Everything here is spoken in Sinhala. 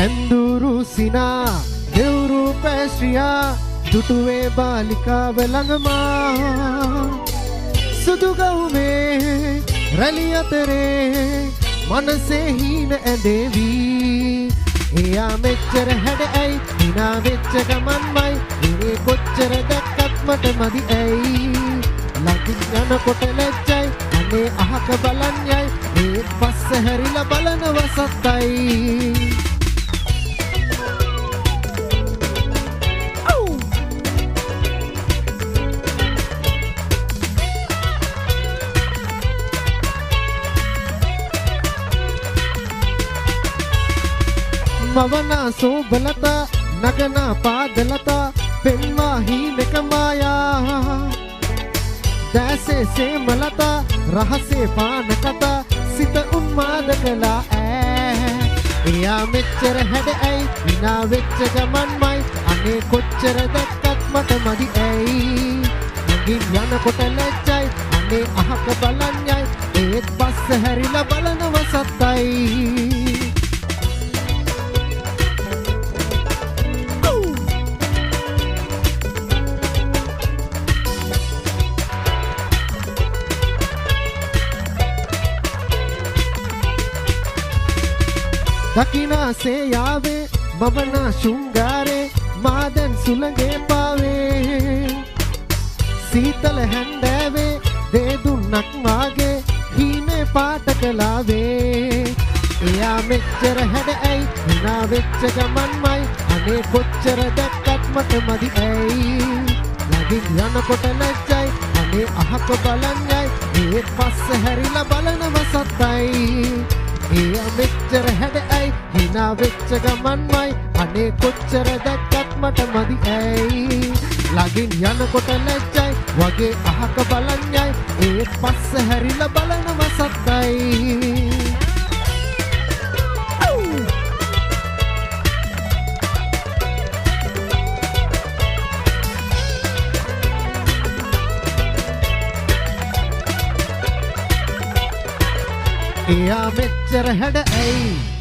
ඇඳුරු සිනා දෙවුරු පැශ්‍රියා දුටුවේ බාලිකාව ළඟමා සුදු ගවුමේ රැලි අතරේ මනසේ හීන ඇඳේවි එයා මෙච්චර හැඩ ඇයි හිනා වෙච්ච ගමන්මයි ඉනේ කොච්චර දැක්කත් මට මදි ඇයි ළඟින් යනකොට ලැජ්ජයි අනේ අහක බලන්නයි මේ පස්ස හැරිලා බලනව සත්තයි मवना सोबलता नगना पादलता पेन्वा हीनक माया दैसे से मलता रहसे पानकता सित उन्माद कला एया मेच्चर हेड ऐ विना वेच्च गमन्मයි අනේ කොච්චර දැක්කත් මට මදි ඇයි මගින් යනකොට ලැජ්ජයි අනේ අහක බලන්නයි ඒත් පස්ස හැරිලා බලනව සත්තයි दकिना से यावे मवना शुंगारे मादन सुलंगे पावे सीतल हंडवे दे दुन्नक मागे हीने पाटक लावे एया मेच्चर हेड ऐ हिना वेच्च गमन्मයි अने කොච්චර දැක්කත් මට මදි ඇයි ළඟින් යනකොට ලැජ්ජයි අනේ අහක බලන්නයි මේ පස්ස හැරිලා බලනව සත්තයි එයා මෙච්චර හැඩ ඇයි හිනා වෙච්ච ගමන්මයි අනේ කොච්චර දැක්කත් මට මදි ඇයි ළඟින් යනකොට ලැජ්ජයි වගේ අහක බලන්නයි ඒත් පස්ස හැරිලා බලනව සත්තයි එයා මෙච්චර හැඩ ඇයි